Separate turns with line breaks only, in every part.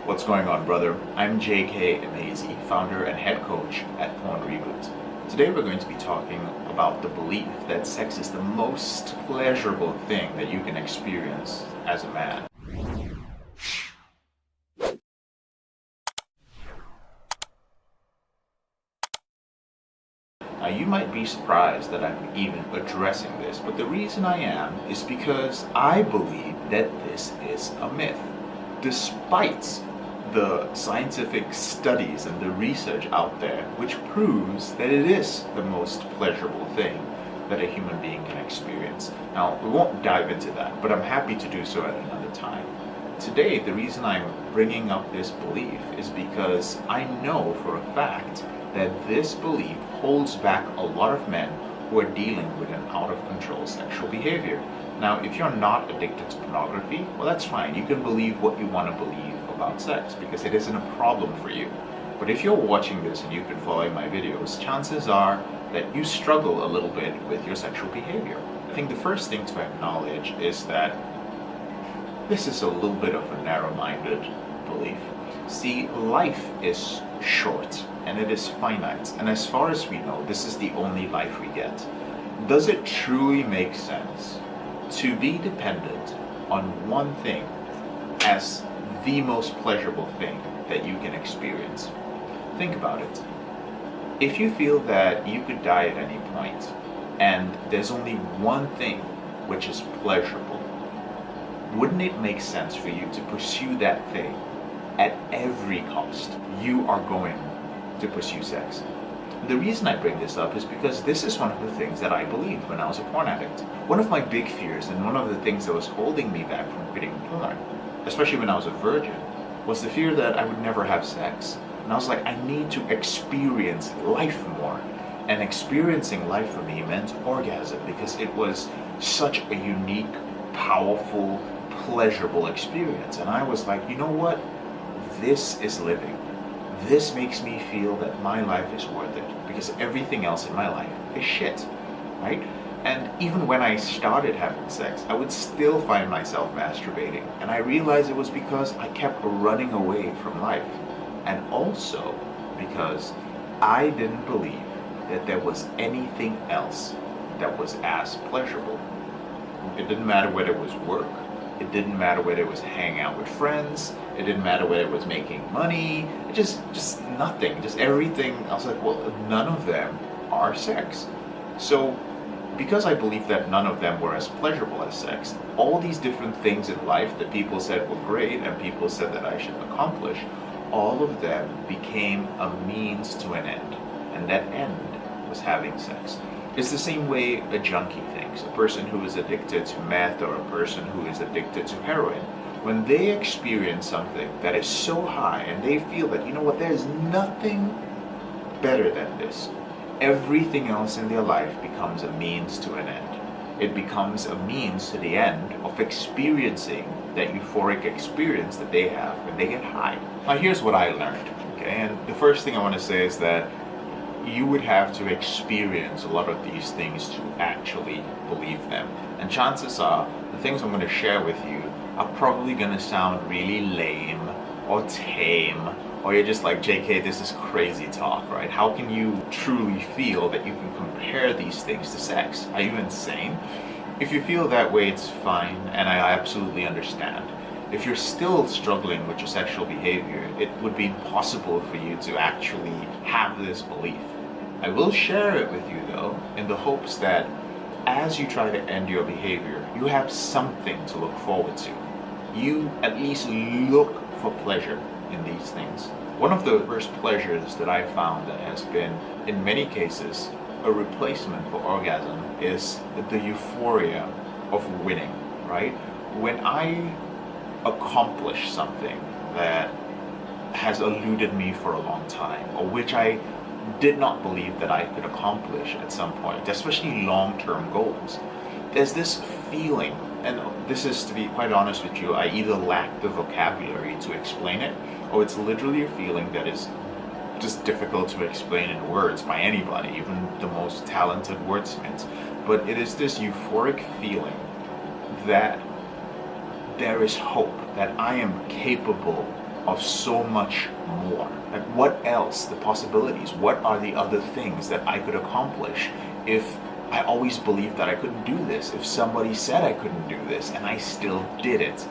What's going on, brother? I'm JK Emezi, founder and head coach at PornReboot. Today we're going to be talking about the belief that sex is the most pleasurable thing that you can experience as a man. Now, you might be surprised that I'm even addressing this, but the reason I am is because I believe that this is a myth. Despite the scientific studies and the research out there which proves that it is the most pleasurable thing that a human being can experience. Now, we won't dive into that, but I'm happy to do so at another time. Today, the reason I'm bringing up this belief is because I know for a fact that this belief holds back a lot of men who are dealing with an out-of-control sexual behavior. Now, if you're not addicted to pornography, well, that's fine. You can believe what you want to believe about sex because it isn't a problem for you. But if you're watching this and you've been following my videos, chances are that you struggle a little bit with your sexual behavior. I think the first thing to acknowledge is that this is a little bit of a narrow-minded belief. See, life is short and it is finite, and as far as we know, this is the only life we get. Does it truly make sense to be dependent on one thing as the most pleasurable thing that you can experience? Think about it. If you feel that you could die at any point and there's only one thing which is pleasurable, wouldn't it make sense for you to pursue that thing at every cost? You are going to pursue sex. The reason I bring this up is because this is one of the things that I believed when I was a porn addict. One of my big fears and one of the things that was holding me back from quitting porn, especially when I was a virgin, was the fear that I would never have sex. And I was like, I need to experience life more. And experiencing life for me meant orgasm because it was such a unique, powerful, pleasurable experience. And I was like, you know what? This is living. This makes me feel that my life is worth it because everything else in my life is shit, right? And even when I started having sex, I would still find myself masturbating. And I realized it was because I kept running away from life. And also because I didn't believe that there was anything else that was as pleasurable. It didn't matter whether it was work. It didn't matter whether it was hanging out with friends. It didn't matter whether it was making money. Just nothing. Just everything. I was like, well, none of them are sex. So because I believed that none of them were as pleasurable as sex, all these different things in life that people said were great and people said that I should accomplish, all of them became a means to an end. And that end was having sex. It's the same way a junkie thinks. A person who is addicted to meth or a person who is addicted to heroin. When they experience something that is so high and they feel that, you know what, there's nothing better than this, everything else in their life becomes a means to an end. It becomes a means to the end of experiencing that euphoric experience that they have when they get high. Now here's what I learned, okay? And the first thing I want to say is that you would have to experience a lot of these things to actually believe them. And chances are, the things I'm going to share with you are probably going to sound really lame or tame, or you're just like, JK, this is crazy talk, right? How can you truly feel that you can compare these things to sex? Are you insane? If you feel that way, it's fine, and I absolutely understand. If you're still struggling with your sexual behavior, it would be impossible for you to actually have this belief. I will share it with you though, in the hopes that as you try to end your behavior, you have something to look forward to. You at least look for pleasure in these things. One of the first pleasures that I found that has been, in many cases, a replacement for orgasm is the euphoria of winning, right? When I accomplish something that has eluded me for a long time, or which I did not believe that I could accomplish at some point, especially long-term goals, there's this feeling, and this is, to be quite honest with you, I either lack the vocabulary to explain it, or it's literally a feeling that is just difficult to explain in words by anybody, even the most talented wordsmiths. But it is this euphoric feeling that there is hope, that I am capable of so much more. Like, what else, the possibilities, what are the other things that I could accomplish if I always believed that I couldn't do this, if somebody said I couldn't do this and I still did it.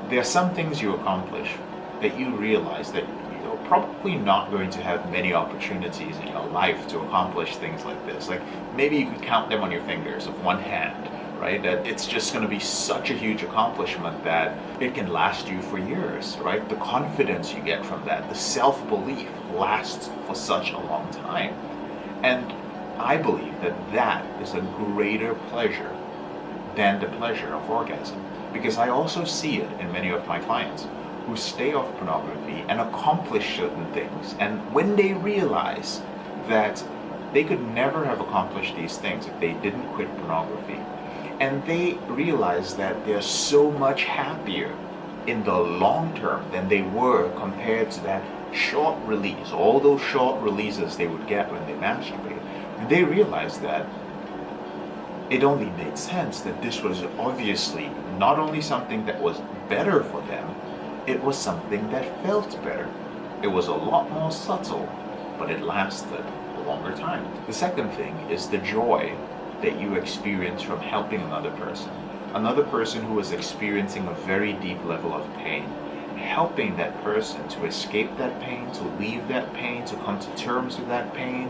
There are some things you accomplish that you realize that you're probably not going to have many opportunities in your life to accomplish things like this. Like, maybe you could count them on your fingers of one hand, right? That it's just going to be such a huge accomplishment that it can last you for years, right? The confidence you get from that, the self-belief lasts for such a long time. And I believe that that is a greater pleasure than the pleasure of orgasm. Because I also see it in many of my clients who stay off pornography and accomplish certain things. And when they realize that they could never have accomplished these things if they didn't quit pornography, and they realize that they're so much happier in the long term than they were compared to that short release, all those short releases they would get when they masturbate. And they realized that it only made sense that this was obviously not only something that was better for them, it was something that felt better. It was a lot more subtle, but it lasted a longer time. The second thing is the joy that you experience from helping another person who is experiencing a very deep level of pain. Helping that person to escape that pain, to leave that pain, to come to terms with that pain,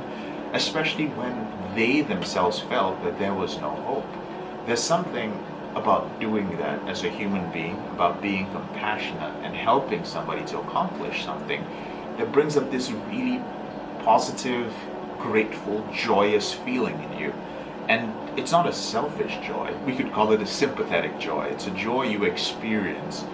especially when they themselves felt that there was no hope. There's something about doing that as a human being, about being compassionate and helping somebody to accomplish something that brings up this really positive, grateful, joyous feeling in you. And it's not a selfish joy. We could call it a sympathetic joy. It's a joy you experience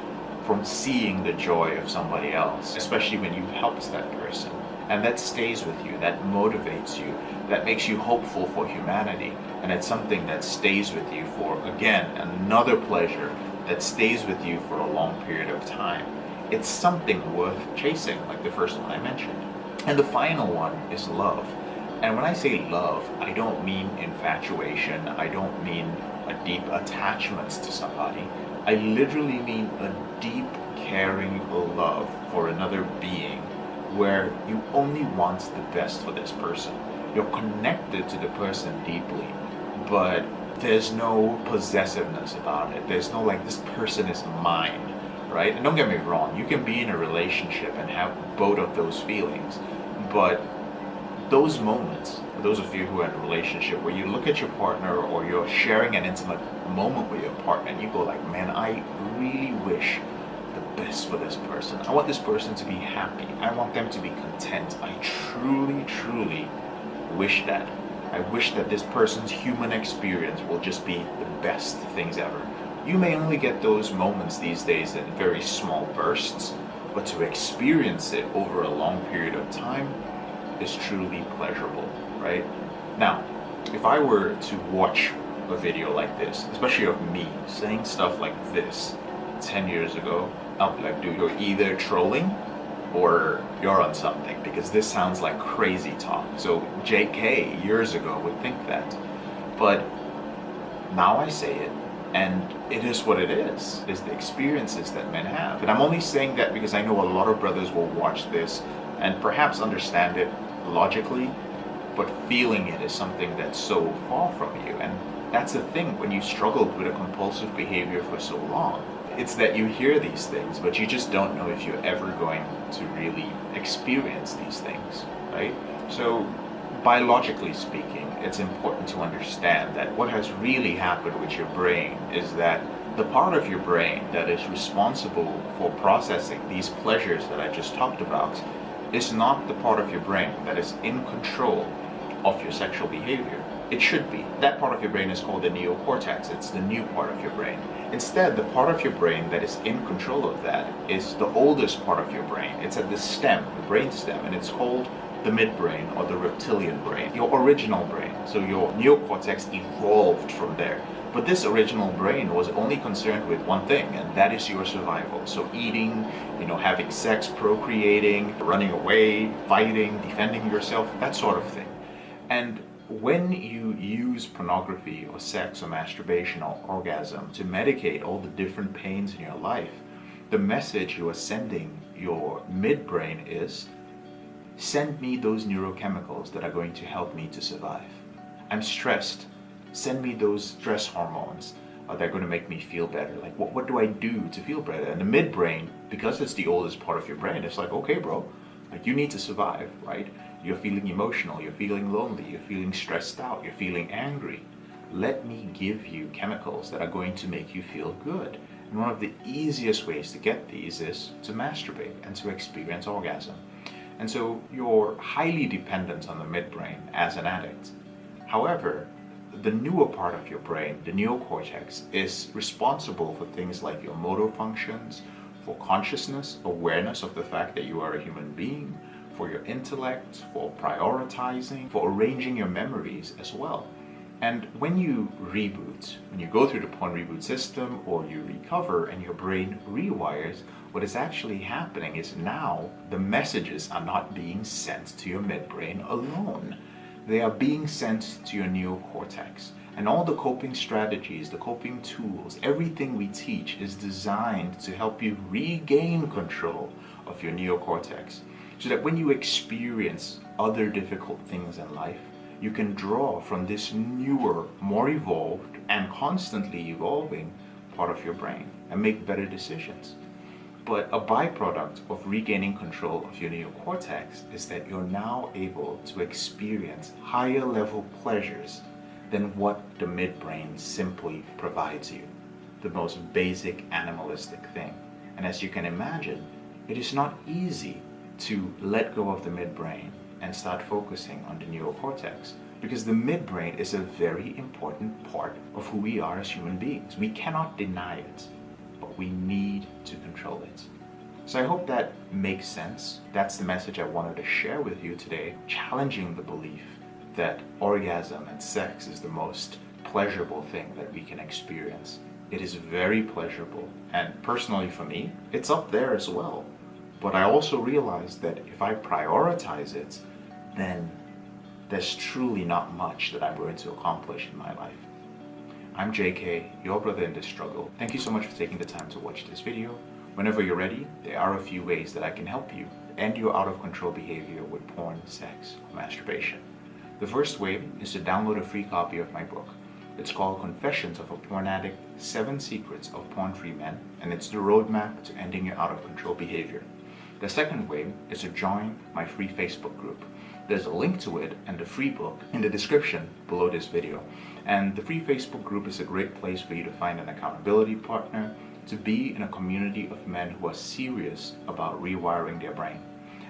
from seeing the joy of somebody else, especially when you helped that person. And that stays with you, that motivates you, that makes you hopeful for humanity. And it's something that stays with you for, again, another pleasure that stays with you for a long period of time. It's something worth chasing, like the first one I mentioned. And the final one is love. And when I say love, I don't mean infatuation, I don't mean a deep attachment to somebody. I literally mean a deep, caring love for another being, where you only want the best for this person. You're connected to the person deeply, but there's no possessiveness about it. There's no like, this person is mine, right? And don't get me wrong, you can be in a relationship and have both of those feelings, but those moments, for those of you who are in a relationship where you look at your partner or you're sharing an intimate moment with your partner and you go like, man, I really wish the best for this person. I want this person to be happy. I want them to be content. I truly, truly wish that. I wish that this person's human experience will just be the best things ever. You may only get those moments these days in very small bursts, but to experience it over a long period of time is truly pleasurable, right? Now, if I were to watch a video like this, especially of me saying stuff like this 10 years ago, I'll be like, dude, you're either trolling or you're on something, because this sounds like crazy talk. So JK years ago would think that. But now I say it, and it is what it is the experiences that men have. And I'm only saying that because I know a lot of brothers will watch this and perhaps understand it logically, but feeling it is something that's so far from you. And that's the thing when you've struggled with a compulsive behavior for so long. It's that you hear these things, but you just don't know if you're ever going to really experience these things, right? So, biologically speaking, it's important to understand that what has really happened with your brain is that the part of your brain that is responsible for processing these pleasures that I just talked about is not the part of your brain that is in control of your sexual behavior. It should be. That part of your brain is called the neocortex. It's the new part of your brain. Instead, the part of your brain that is in control of that is the oldest part of your brain. It's at the stem, the brain stem, and it's called the midbrain or the reptilian brain, your original brain. So your neocortex evolved from there. But this original brain was only concerned with one thing, and that is your survival. So eating, having sex, procreating, running away, fighting, defending yourself, that sort of thing. And when you use pornography or sex or masturbation or orgasm to medicate all the different pains in your life, The message you are sending your midbrain is, send me those neurochemicals that are going to help me to survive. I'm stressed. Send me those stress hormones that are going to make me feel better. Like, what do I do to feel better? And the midbrain, because it's the oldest part of your brain, it's like, okay, bro, like you need to survive, right? You're feeling emotional, you're feeling lonely, you're feeling stressed out, you're feeling angry. Let me give you chemicals that are going to make you feel good. And one of the easiest ways to get these is to masturbate and to experience orgasm. And so you're highly dependent on the midbrain as an addict. However, the newer part of your brain, the neocortex, is responsible for things like your motor functions, for consciousness, awareness of the fact that you are a human being, for your intellect, for prioritizing, for arranging your memories as well. And when you reboot, when you go through the PornReboot system or you recover and your brain rewires, what is actually happening is now the messages are not being sent to your midbrain alone. They are being sent to your neocortex. And all the coping strategies, the coping tools, everything we teach is designed to help you regain control of your neocortex, so that when you experience other difficult things in life, you can draw from this newer, more evolved, and constantly evolving part of your brain and make better decisions. But a byproduct of regaining control of your neocortex is that you're now able to experience higher level pleasures than what the midbrain simply provides you, the most basic animalistic thing. And as you can imagine, it is not easy to let go of the midbrain and start focusing on the neocortex, because the midbrain is a very important part of who we are as human beings. We cannot deny it, but we need to control it. So I hope that makes sense. That's the message I wanted to share with you today, challenging the belief that orgasm and sex is the most pleasurable thing that we can experience. It is very pleasurable, and personally for me, it's up there as well. But I also realized that if I prioritize it, then there's truly not much that I'm going to accomplish in my life. I'm JK, your brother in this struggle. Thank you so much for taking the time to watch this video. Whenever you're ready, there are a few ways that I can help you end your out-of-control behavior with porn, sex, or masturbation. The first way is to download a free copy of my book. It's called Confessions of a Porn Addict, 7 Secrets of Porn-Free Men, and it's the roadmap to ending your out-of-control behavior. The second way is to join my free Facebook group. There's a link to it and the free book in the description below this video. And the free Facebook group is a great place for you to find an accountability partner, to be in a community of men who are serious about rewiring their brain.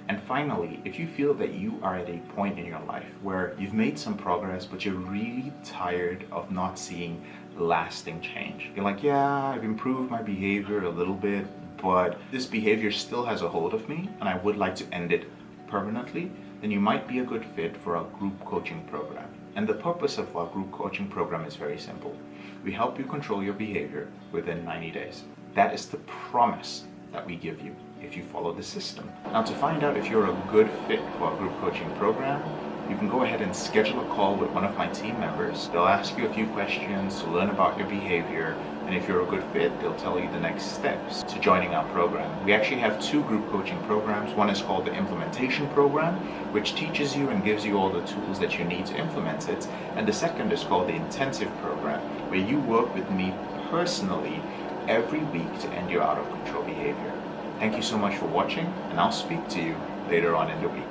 And finally, if you feel that you are at a point in your life where you've made some progress, but you're really tired of not seeing lasting change. You're like, yeah, I've improved my behavior a little bit, but this behavior still has a hold of me and I would like to end it permanently, then you might be a good fit for our group coaching program. And the purpose of our group coaching program is very simple. We help you control your behavior within 90 days. That is the promise that we give you if you follow the system. Now, to find out if you're a good fit for our group coaching program, you can go ahead and schedule a call with one of my team members. They'll ask you a few questions to learn about your behavior, and if you're a good fit, they'll tell you the next steps to joining our program. We actually have 2 group coaching programs. One is called the Implementation Program, which teaches you and gives you all the tools that you need to implement it. And the second is called the Intensive Program, where you work with me personally every week to end your out-of-control behavior. Thank you so much for watching, and I'll speak to you later on in the week.